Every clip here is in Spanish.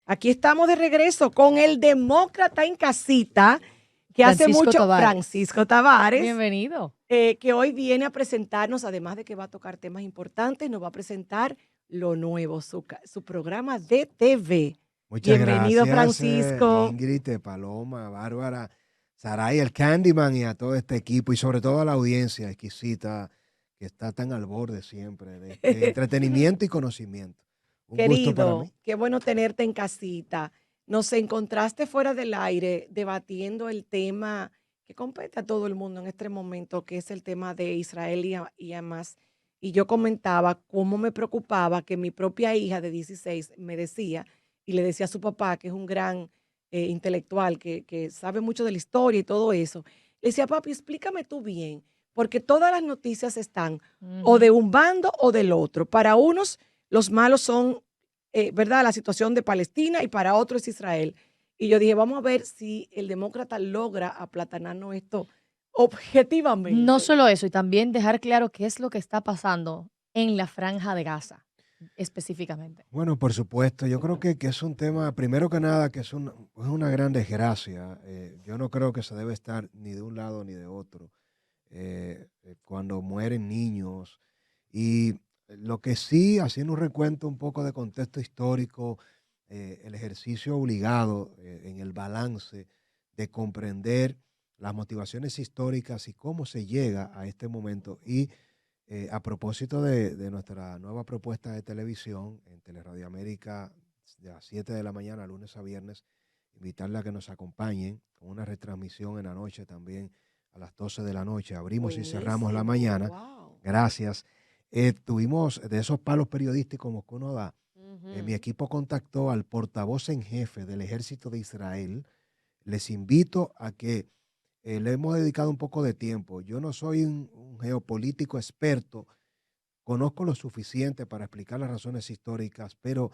Aquí estamos de regreso con el demócrata en casita que hace Francisco mucho, Tavares. Francisco Tavares, Bienvenido. que hoy viene a presentarnos, además de que va a tocar temas importantes, nos va a presentar lo nuevo, su programa de TV. Muchas Bienvenido, gracias, Francisco. Ingrid, Paloma, Bárbara, Saray, el Candyman y a todo este equipo y sobre todo a la audiencia exquisita que está tan al borde siempre de entretenimiento y conocimiento. Un gusto para Querido, mí. qué bueno tenerte en casita. Nos encontraste fuera del aire debatiendo el tema que compete a todo el mundo en este momento, que es el tema de Israel y Hamas. Y yo comentaba cómo me preocupaba que mi propia hija de 16 me decía, y le decía a su papá, que es un gran intelectual, que sabe mucho de la historia y todo eso, le decía, papi, explícame tú bien, porque todas las noticias están o de un bando o del otro. Para unos los malos son, ¿verdad?, la situación de Palestina y para otros es Israel. Y yo dije, vamos a ver si el demócrata logra aplatanarnos esto No objetivamente. solo eso, y también dejar claro qué es lo que está pasando en la Franja de Gaza, específicamente. Bueno, por supuesto, yo creo que es un tema, primero que nada, que es una gran desgracia. Yo no creo que se debe estar ni de un lado ni de otro. Cuando mueren niños. Y lo que sí, haciendo un recuento un poco de contexto histórico, el ejercicio obligado en el balance de comprender las motivaciones históricas y cómo se llega a este momento. Y a propósito de nuestra nueva propuesta de televisión en Teleradio América, de las 7 de la mañana, lunes a viernes, invitarla a que nos acompañen con una retransmisión en la noche también a las 12 de la noche. Abrimos y cerramos la Buenísimo, mañana. wow. Gracias. Tuvimos de esos palos periodísticos que uno da. Mi equipo contactó al portavoz en jefe del ejército de Israel. Les invito a que le hemos dedicado un poco de tiempo. Yo no soy un geopolítico experto, conozco lo suficiente para explicar las razones históricas, pero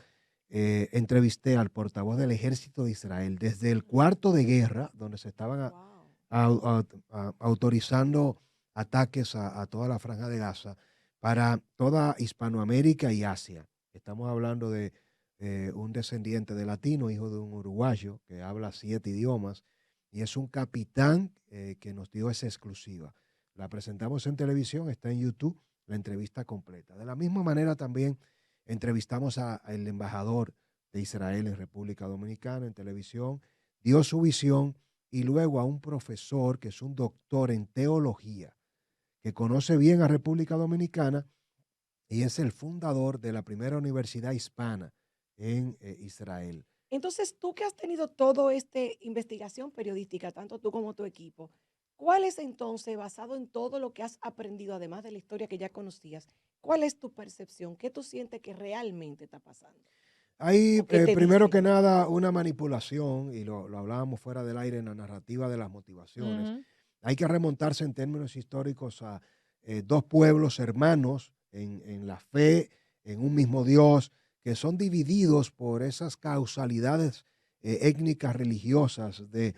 entrevisté al portavoz del ejército de Israel desde el cuarto de guerra, donde se estaban Wow. autorizando ataques a toda la franja de Gaza, para toda Hispanoamérica y Asia. Estamos hablando de un descendiente de latino, hijo de un uruguayo que habla 7 idiomas, y es un capitán que nos dio esa exclusiva. La presentamos en televisión, está en YouTube, la entrevista completa. De la misma manera también entrevistamos al embajador de Israel en República Dominicana en televisión, dio su visión, y luego a un profesor que es un doctor en teología, que conoce bien a República Dominicana y es el fundador de la primera universidad hispana en Israel. Entonces, tú que has tenido toda esta investigación periodística, tanto tú como tu equipo, ¿cuál es entonces, basado en todo lo que has aprendido, además de la historia que ya conocías, cuál es tu percepción? ¿Qué tú sientes que realmente está pasando? Hay, ¿O qué te primero que dicen? nada, una manipulación, y lo hablábamos fuera del aire en la narrativa de las motivaciones. Ujú. Hay que remontarse en términos históricos a dos pueblos hermanos en la fe, en un mismo Dios, que son divididos por esas causalidades étnicas religiosas de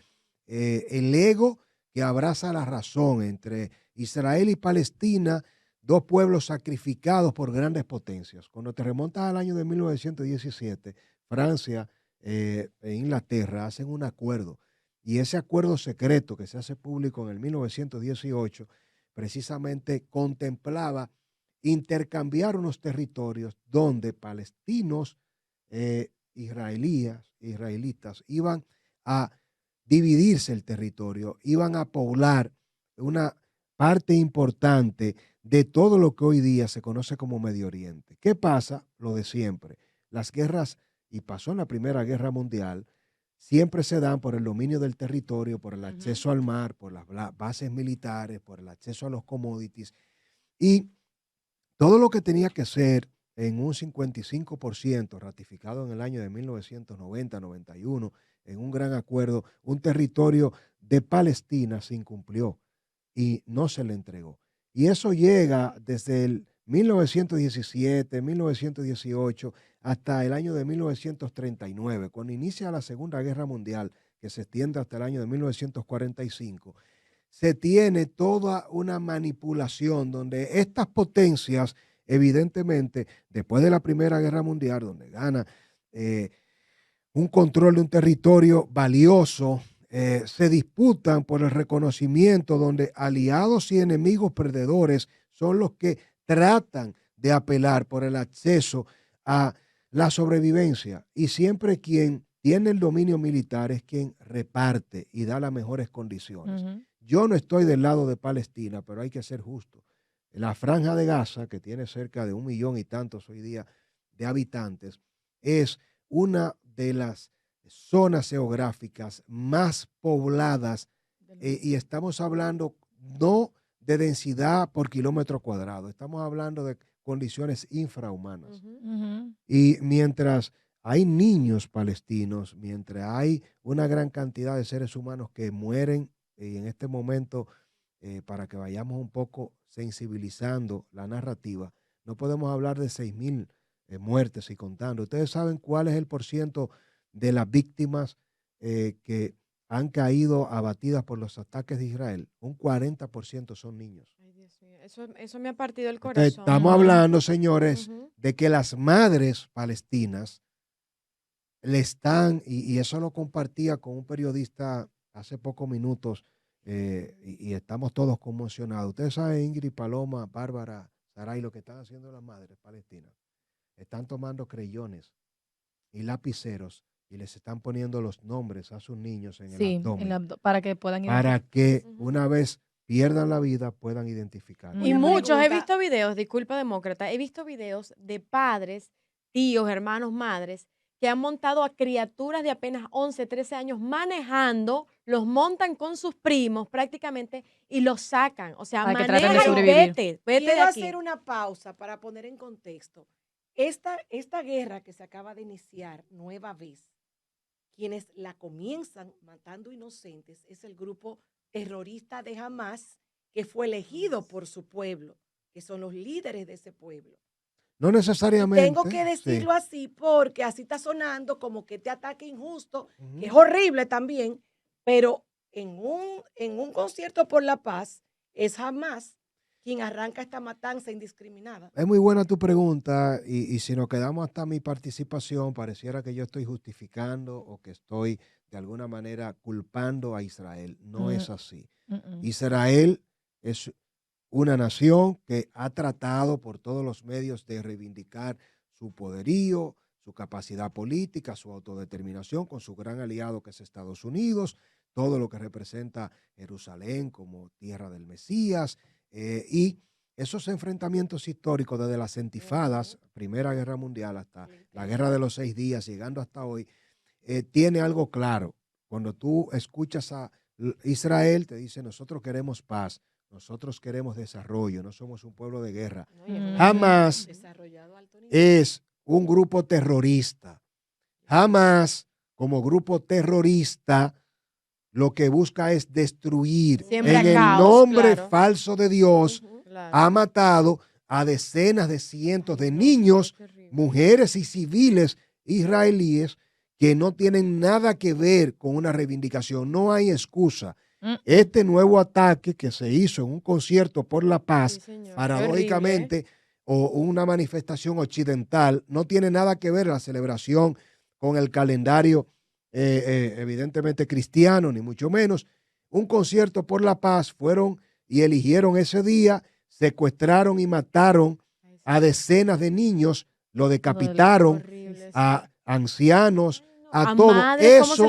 el ego que abraza la razón entre Israel y Palestina, dos pueblos sacrificados por grandes potencias. Cuando te remontas al año de 1917, Francia e Inglaterra hacen un acuerdo, y ese acuerdo secreto que se hace público en el 1918 precisamente contemplaba intercambiar unos territorios donde palestinos, israelitas, iban a dividirse el territorio, iban a poblar una parte importante de todo lo que hoy día se conoce como Medio Oriente. ¿Qué pasa? Lo de siempre. Las guerras, y pasó en la Primera Guerra Mundial, siempre se dan por el dominio del territorio, por el Ujú. acceso al mar, por las bases militares, por el acceso a los commodities. Y todo lo que tenía que ser en un 55% ratificado en el año de 1990-91, en un gran acuerdo, un territorio de Palestina se incumplió y no se le entregó. Y eso llega desde el 1917, 1918, hasta el año de 1939, cuando inicia la Segunda Guerra Mundial, que se extiende hasta el año de 1945. Se tiene toda una manipulación donde estas potencias, evidentemente, después de la Primera Guerra Mundial, donde gana eh, un control de un territorio valioso, se disputan por el reconocimiento donde aliados y enemigos perdedores son los que tratan de apelar por el acceso a la sobrevivencia. Y siempre quien tiene el dominio militar es quien reparte y da las mejores condiciones. Yo no estoy del lado de Palestina, pero hay que ser justo. La Franja de Gaza, que tiene cerca de 1 millón y tantos hoy día de habitantes, es una de las zonas geográficas más pobladas y estamos hablando no de densidad por kilómetro cuadrado, estamos hablando de condiciones infrahumanas. Y mientras hay niños palestinos, mientras hay una gran cantidad de seres humanos que mueren, y en este momento, para que vayamos un poco sensibilizando la narrativa, no podemos hablar de 6.000 muertes y contando. ¿Ustedes saben cuál es el porciento de las víctimas que han caído abatidas por los ataques de Israel? Un 40% son niños. Ay, Dios mío. Eso me ha partido el Entonces, corazón. estamos hablando, señores, de que las madres palestinas le están, y eso lo compartía con un periodista hace pocos minutos, y estamos todos conmocionados. Ustedes saben, Ingrid, Paloma, Bárbara, Saray, lo que están haciendo las madres palestinas. Están tomando creyones y lapiceros y les están poniendo los nombres a sus niños en el abdomen. Para que puedan para que una vez pierdan la vida puedan identificar. Y muchos, he visto videos, disculpa demócrata, he visto videos de padres, tíos, hermanos, madres, que han montado a criaturas de apenas 11, 13 años manejando, los montan con sus primos prácticamente y los sacan. O sea, Para que traten de manejan y sobrevivir. vete de Quiero aquí. hacer una pausa para poner en contexto. Esta guerra que se acaba de iniciar, nueva vez, quienes la comienzan matando inocentes es el grupo terrorista de Hamas, que fue elegido por su pueblo, que son los líderes de ese pueblo. No necesariamente. Tengo que decirlo así porque así está sonando como que este ataque injusto, que es horrible también, pero en un concierto por la paz es Hamas quien arranca esta matanza indiscriminada. Es muy buena tu pregunta y si nos quedamos hasta mi participación, pareciera que yo estoy justificando o que estoy de alguna manera culpando a Israel. No es así. Israel es una nación que ha tratado por todos los medios de reivindicar su poderío, su capacidad política, su autodeterminación con su gran aliado que es Estados Unidos, todo lo que representa Jerusalén como tierra del Mesías, y esos enfrentamientos históricos desde las intifadas, Primera Guerra Mundial hasta la Guerra de los 6 días, llegando hasta hoy, tiene algo claro. Cuando tú escuchas a Israel, te dice, nosotros queremos paz, nosotros queremos desarrollo, no somos un pueblo de guerra. Jamás es un grupo terrorista. Jamás, como grupo terrorista, lo que busca es destruir. Siempre en el caos, nombre claro. falso de Dios, Claro. ha matado a decenas de cientos de niños, mujeres y civiles israelíes que no tienen nada que ver con una reivindicación. No hay excusa. Este nuevo ataque que se hizo en un concierto por la paz, paradójicamente, o una manifestación occidental, no tiene nada que ver la celebración con el calendario evidentemente cristiano, ni mucho menos. Un concierto por la paz, fueron y eligieron ese día, secuestraron y mataron a decenas de niños, lo decapitaron, a ancianos, a todo. Eso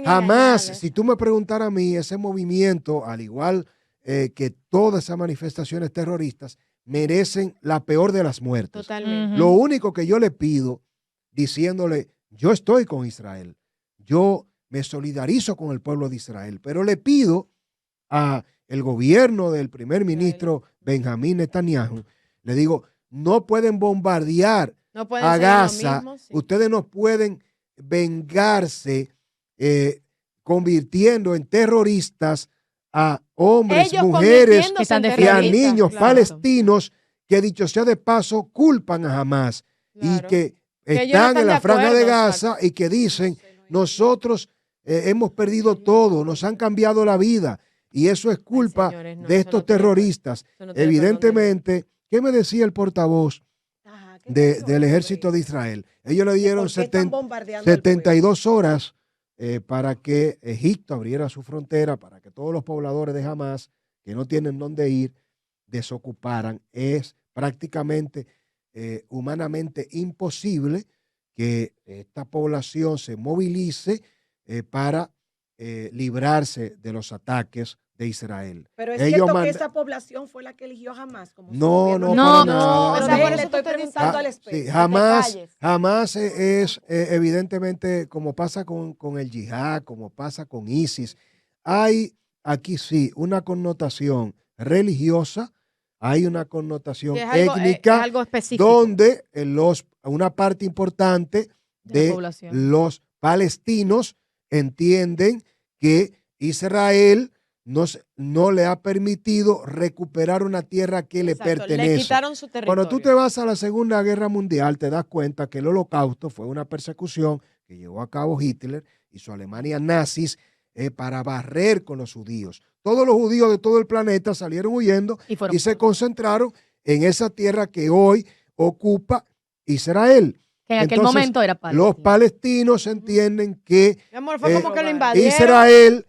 jamás, si tú me preguntaras a mí, ese movimiento, al igual que todas esas manifestaciones terroristas, merecen la peor de las muertes. Totalmente. Lo único que yo le pido, diciéndole, yo estoy con Israel, yo me solidarizo con el pueblo de Israel, pero le pido a el gobierno del primer ministro Benjamín Netanyahu, le digo, no pueden bombardear a Gaza, ustedes no pueden vengarse convirtiendo en terroristas a hombres, mujeres y a niños palestinos que, dicho sea de paso, culpan a Hamas y que están en la franja de Gaza y que dicen, nosotros hemos perdido todo, nos han cambiado la vida. Y eso es culpa de estos terroristas. Evidentemente, ¿qué me decía el portavoz? ¿Qué te dijo del él sobre ejército de eso? Israel. Ellos le ¿Que dieron por qué están bombardeando al pueblo? 72 horas para que Egipto abriera su frontera, para que todos los pobladores de Hamas, que no tienen dónde ir, desocuparan. Es prácticamente humanamente imposible que esta población se movilice para librarse de los ataques de Israel. Pero es Ellos cierto que manda- esa población fue la que eligió Hamas como su No, gobierno. no, No, para nada. pero O por sea, eso le te estoy estoy preguntando al Sí, experto. jamás, calles. jamás es evidentemente como pasa con el yihad, como pasa con ISIS. Hay aquí sí una connotación religiosa, hay una Sí, connotación es étnica algo específico. donde una parte importante De la de población. los palestinos entienden que Israel no le ha permitido recuperar una tierra que le Exacto, le pertenece. quitaron su Cuando tú te territorio. vas a la Segunda Guerra Mundial, te das cuenta que el Holocausto fue una persecución que llevó a cabo Hitler y su Alemania nazis para barrer con los judíos. Todos los judíos de todo el planeta salieron huyendo Y fueron y se por- concentraron en esa tierra que hoy ocupa Israel. que en aquel Entonces, momento era los Palestina. palestinos Ujú. entienden que Mi amor, fue como que lo Israel invadieron. Israel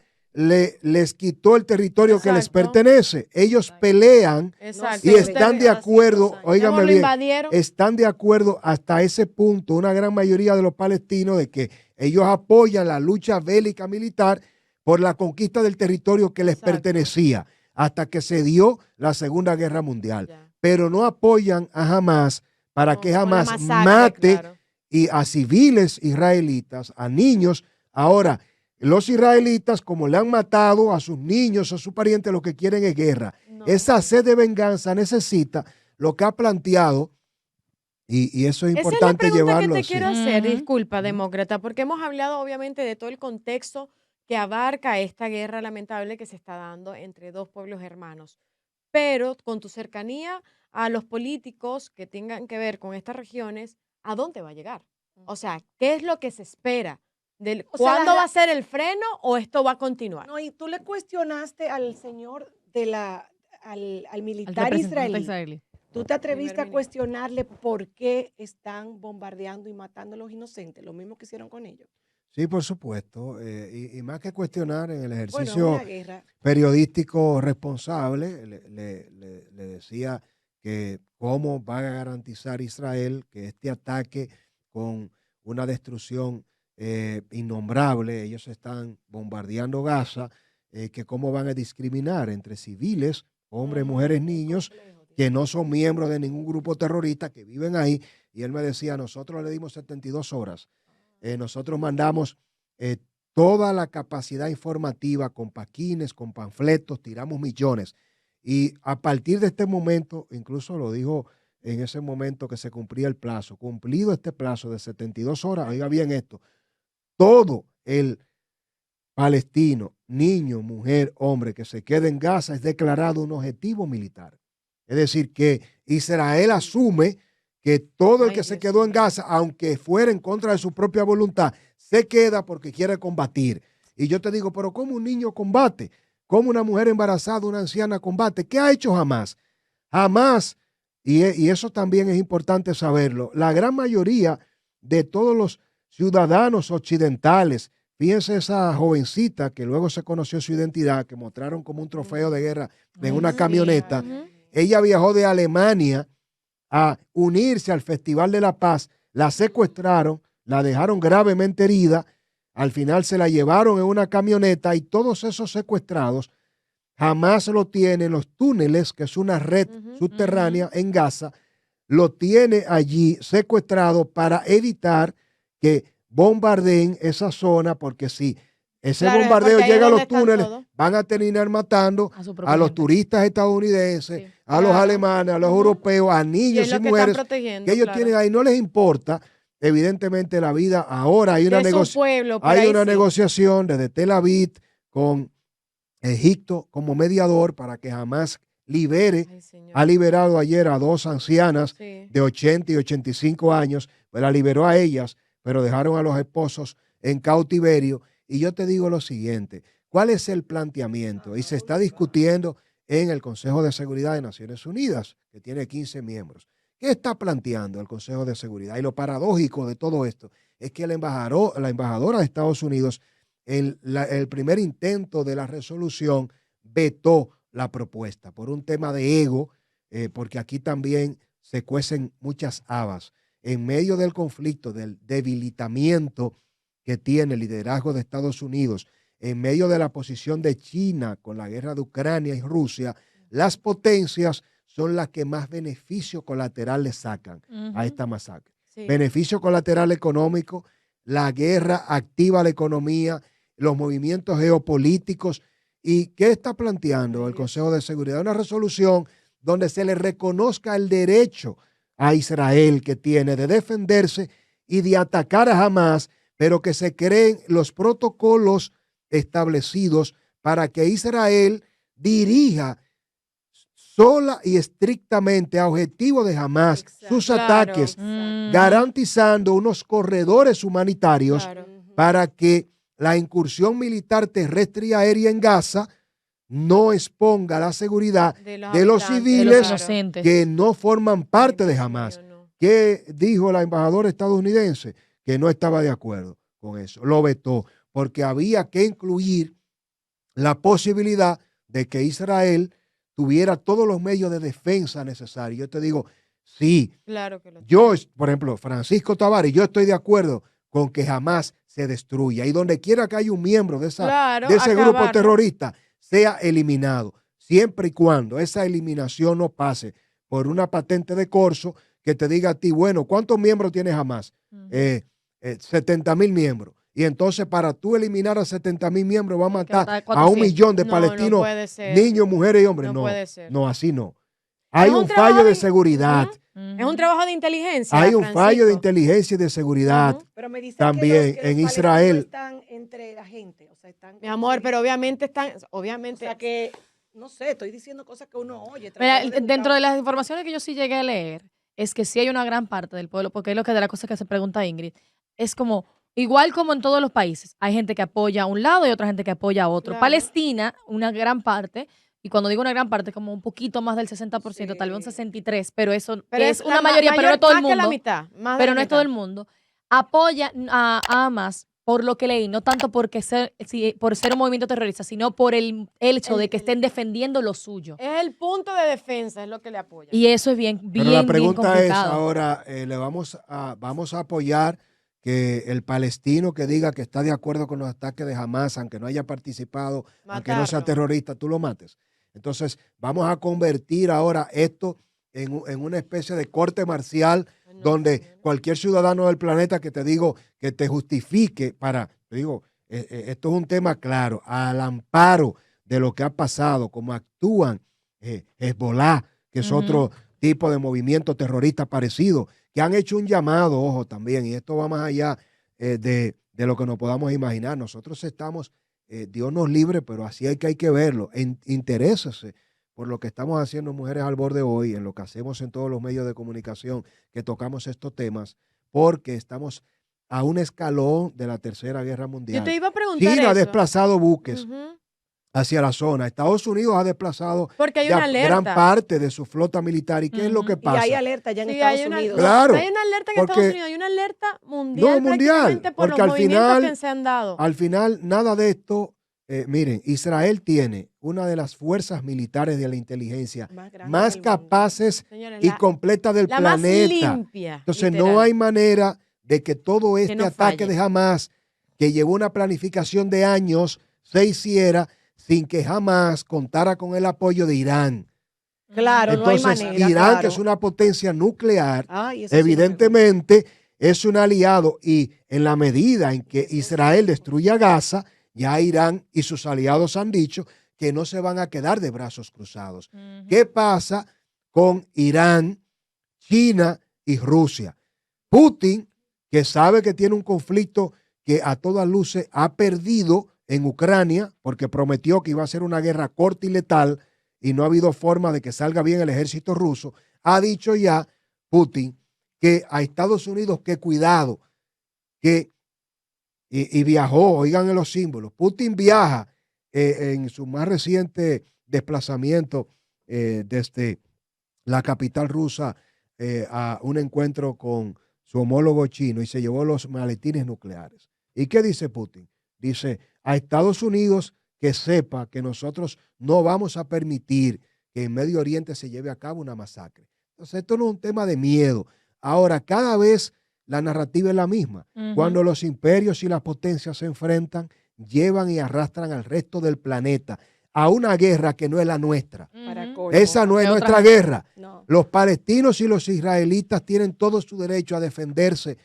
les quitó el territorio que les Exacto. pertenece. Ellos pelean Exacto. y sé, están de cada 200 acuerdo, años. Mi amor, óigame lo bien, invadieron. están de acuerdo hasta ese punto, una gran mayoría de los palestinos, de que ellos apoyan la lucha bélica militar por la conquista del territorio que les Exacto. pertenecía, hasta que se dio la Segunda Guerra Mundial. Ya. Pero no apoyan a Hamas para No, que con la Hamas masacre, mate claro. y a civiles israelitas, a niños. Ahora, los israelitas, como le han matado a sus niños, a sus parientes, lo que quieren es guerra. No, Esa sí. sed de venganza necesita lo que ha planteado, y eso es Esa es la importante pregunta que llevarlo te así. quiero hacer, Ujú. disculpa, Ujú. demócrata, porque hemos hablado obviamente de todo el contexto que abarca esta guerra lamentable que se está dando entre dos pueblos hermanos. Pero con tu cercanía a los políticos que tengan que ver con estas regiones, ¿a dónde va a llegar? O sea, ¿qué es lo que se espera? O sea, ¿Cuándo va a ser el freno o esto va a continuar? No, y tú le cuestionaste al señor al Al militar representante israelí. israelí. ¿Tú te atreviste a ministro. cuestionarle por qué están bombardeando y matando a los inocentes? Lo mismo que hicieron con ellos. Sí, por supuesto. Y más que cuestionar en el Bueno, es ejercicio una guerra. periodístico responsable, le decía que cómo va a garantizar Israel que este ataque con una destrucción innombrable, ellos están bombardeando Gaza, que cómo van a discriminar entre civiles, hombres, mujeres, niños, que no son miembros de ningún grupo terrorista, que viven ahí. Y él me decía, nosotros le dimos 72 horas. Nosotros mandamos toda la capacidad informativa con paquines, con panfletos, tiramos millones. Y a partir de este momento, incluso lo dijo en ese momento que se cumplía el plazo, cumplido este plazo de 72 horas, oiga bien esto, todo el palestino, niño, mujer, hombre que se quede en Gaza es declarado un objetivo militar. Es decir, que Israel asume que todo el Ay, que se Dios quedó en mío. Gaza, aunque fuera en contra de su propia voluntad, se queda porque quiere combatir. Y yo te digo, pero ¿cómo un niño combate? ¿Cómo una mujer embarazada, una anciana combate? ¿Qué ha hecho Hamas? Hamas, y eso también es importante saberlo, la gran mayoría de todos los ciudadanos occidentales, fíjense esa jovencita que luego se conoció su identidad, que mostraron como un trofeo de guerra en Ay, una sí. camioneta. Ujú. Ella viajó de Alemania a unirse al Festival de la Paz, la secuestraron, la dejaron gravemente herida, al final se la llevaron en una camioneta y todos esos secuestrados jamás lo tienen los túneles, que es una red Ujú. subterránea en Gaza, lo tiene allí secuestrado para evitar que bombardeen esa zona, porque si ese Claro, bombardeo porque ahí es llega a donde los están túneles, todos. van a terminar matando A su a propia los gente. turistas estadounidenses, Sí, a los claro. alemanes, a los Ujú. europeos, a Y niños es y lo que están mujeres protegiendo, que ellos claro. tienen ahí. No les importa, evidentemente, la vida. Ahora hay una, De su pueblo, por hay ahí una sí. negociación desde Tel Aviv con Egipto como mediador para que Hamas libere. Ay, señor. Ha liberado ayer a dos ancianas Sí. de 80 y 85 años, pues la liberó a ellas, pero dejaron a los esposos en cautiverio. Y yo te digo lo siguiente, ¿cuál es el planteamiento? Y se está discutiendo en el Consejo de Seguridad de Naciones Unidas, que tiene 15 miembros. ¿Qué está planteando el Consejo de Seguridad? Y lo paradójico de todo esto es que la embajadora de Estados Unidos, el primer intento de la resolución, vetó la propuesta por un tema de ego, porque aquí también se cuecen muchas habas. En medio del conflicto, del debilitamiento que tiene el liderazgo de Estados Unidos, en medio de la posición de China con la guerra de Ucrania y Rusia, las potencias son las que más beneficio colateral le sacan a esta masacre. Sí. Beneficio colateral económico, la guerra activa la economía, los movimientos geopolíticos. ¿Y qué está planteando el Consejo de Seguridad? Una resolución donde se le reconozca el derecho a Israel que tiene de defenderse y de atacar a Hamás, pero que se creen los protocolos establecidos para que Israel dirija sola y estrictamente a objetivo de Hamás Exacto. sus Claro. ataques, garantizando unos corredores humanitarios Claro. para que la incursión militar terrestre y aérea en Gaza no exponga la seguridad de los habitantes, De los civiles inocentes. que no forman parte de Dios Hamás. mío, no. ¿Qué dijo la embajadora estadounidense? Que no estaba de acuerdo con eso. Lo vetó porque había que incluir la posibilidad de que Israel tuviera todos los medios de defensa necesarios. Yo te digo, sí, Claro que lo yo, por ejemplo, Francisco Tavares, yo estoy de acuerdo con que jamás se destruya y donde quiera que haya un miembro de Claro, ese grupo acabarlo. terrorista sea eliminado, siempre y cuando esa eliminación no pase por una patente de corso que te diga a ti, bueno, ¿cuántos miembros tiene Hamás? 70,000 miembros. Y entonces para tú eliminar a 70,000 miembros va a Hay que matar matar a 1 400. millón de No, palestinos, no puede ser. niños, mujeres y hombres. No No, puede ser. no, así no. Hay un un trabajo fallo de de- seguridad. Es un trabajo de inteligencia. Hay un fallo de Francisco. inteligencia y de seguridad. Ujú. Pero me dicen También que en los Israel. palestinos están entre la gente. O sea, están Mi amor, pero obviamente están, O obviamente. sea que, no sé, estoy diciendo cosas que uno oye. Mira, tratando de dentro buscar- de las informaciones que yo sí llegué a leer, es que sí hay una gran parte del pueblo, porque es lo que de las cosas que se pregunta Ingrid, es como, igual como en todos los países, hay gente que apoya a un lado y otra gente que apoya a otro. Claro. Palestina, una gran parte, y cuando digo una gran parte, como un poquito más del 60%, tal vez un Sí. 63%, pero eso Pero es la una mayoría, pero no todo el más que la mundo. mitad. Más de Pero la no es todo mitad. el mundo, apoya a Hamas por lo que leí, no tanto por ser un movimiento terrorista, sino por el hecho de que estén defendiendo lo suyo. Es el punto de defensa, es lo que le apoya. Y eso es bien, Pero la bien pregunta es complicado. ahora, vamos a apoyar que el palestino que diga que está de acuerdo con los ataques de Hamás, aunque no haya participado, aunque no sea Matarlo. terrorista, tú lo mates. Entonces, vamos a convertir ahora esto en una especie de corte marcial Ay, no, donde señor. cualquier ciudadano del planeta que te digo, que te justifique te digo, esto es un tema claro, al amparo de lo que ha pasado, cómo actúan Hezbollah, que es Ujú. otro tipo de movimiento terrorista parecido, que han hecho un llamado, ojo, también, y esto va más allá de lo que nos podamos imaginar. Nosotros estamos, Dios nos libre, pero así hay que verlo. Interésese por lo que estamos haciendo en Mujeres al Borde hoy, en lo que hacemos en todos los medios de comunicación que tocamos estos temas, porque estamos a un escalón de la Tercera Guerra Mundial. Yo te iba a preguntar China ha eso. desplazado buques Ujú. hacia la zona. Estados Unidos ha desplazado Porque hay ya una alerta. gran parte de su flota militar. ¿Y qué es lo que Ujú. Y pasa? hay alerta ya en Sí, Estados hay una, Unidos. no, Claro, no hay una alerta en porque- Estados Unidos, hay una alerta mundial, No, mundial, prácticamente por porque los al movimientos final- que se han dado. Al final, nada de esto. Miren, Israel tiene una de las fuerzas militares de la inteligencia Más grande más del mundo. capaces Señores, y la, completas del la más planeta. limpia. Entonces, literal. no hay manera de que todo este no ataque falle. de Hamás, que llevó una planificación de años, se hiciera sin que Hamás contara con el apoyo de Irán. Claro, Entonces, no hay manera. Irán, claro. que es una potencia nuclear, Ay, eso sí no me evidentemente es un aliado, y en la medida en que Israel destruya Gaza, ya Irán y sus aliados han dicho que no se van a quedar de brazos cruzados. Ujú. ¿Qué pasa con Irán, China y Rusia? Putin, que sabe que tiene un conflicto que a todas luces ha perdido en Ucrania, porque prometió que iba a ser una guerra corta y letal, y no ha habido forma de que salga bien el ejército ruso, ha dicho ya Putin que a Estados Unidos que cuidado, y viajó, oigan en los símbolos, Putin viaja en su más reciente desplazamiento desde la capital rusa, a un encuentro con su homólogo chino y se llevó los maletines nucleares. ¿Y qué dice Putin? Dice a Estados Unidos que sepa que nosotros no vamos a permitir que en Medio Oriente se lleve a cabo una masacre. Entonces, esto no es un tema de miedo. Ahora, cada vez la narrativa es la misma. Cuando los imperios y las potencias se enfrentan, llevan y arrastran al resto del planeta a una guerra que no es la nuestra. Esa no es nuestra guerra. No. Los palestinos y los israelitas tienen todo su derecho a defenderse,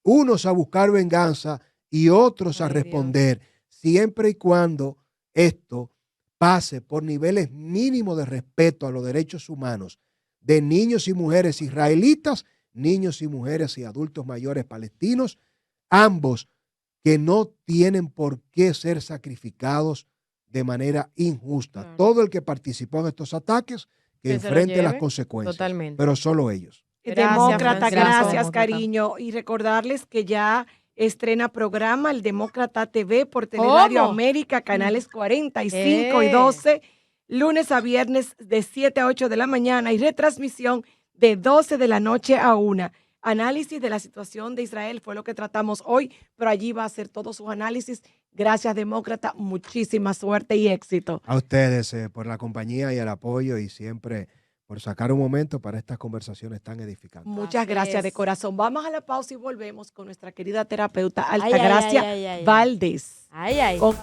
unos a buscar venganza y otros a responder, siempre y cuando esto pase por niveles mínimos de respeto a los derechos humanos de niños y mujeres israelitas, niños y mujeres y adultos mayores palestinos, ambos que no tienen por qué ser sacrificados de manera injusta. Claro. Todo el que participó en estos ataques, que Que se lo enfrente las lleve, consecuencias. totalmente. Pero solo ellos. Gracias, Demócrata, Francisco. gracias, Demócrata. cariño. Y recordarles que ya estrena programa el Demócrata TV por Teleradio ¿Cómo? América, canales 45 y 12, lunes a viernes de 7 a 8 de la mañana y retransmisión de 12 de la noche a 1. Análisis de la situación de Israel fue lo que tratamos hoy, pero allí va a hacer todos sus análisis. Gracias, Demócrata. Muchísima suerte y éxito. A ustedes por la compañía y el apoyo y siempre por sacar un momento para estas conversaciones tan edificantes. Muchas Así gracias de es. corazón. Vamos a la pausa y volvemos con nuestra querida terapeuta Ay, ay, Altagracia ay, ay, ay, ay. Valdés. Ay, ay. Con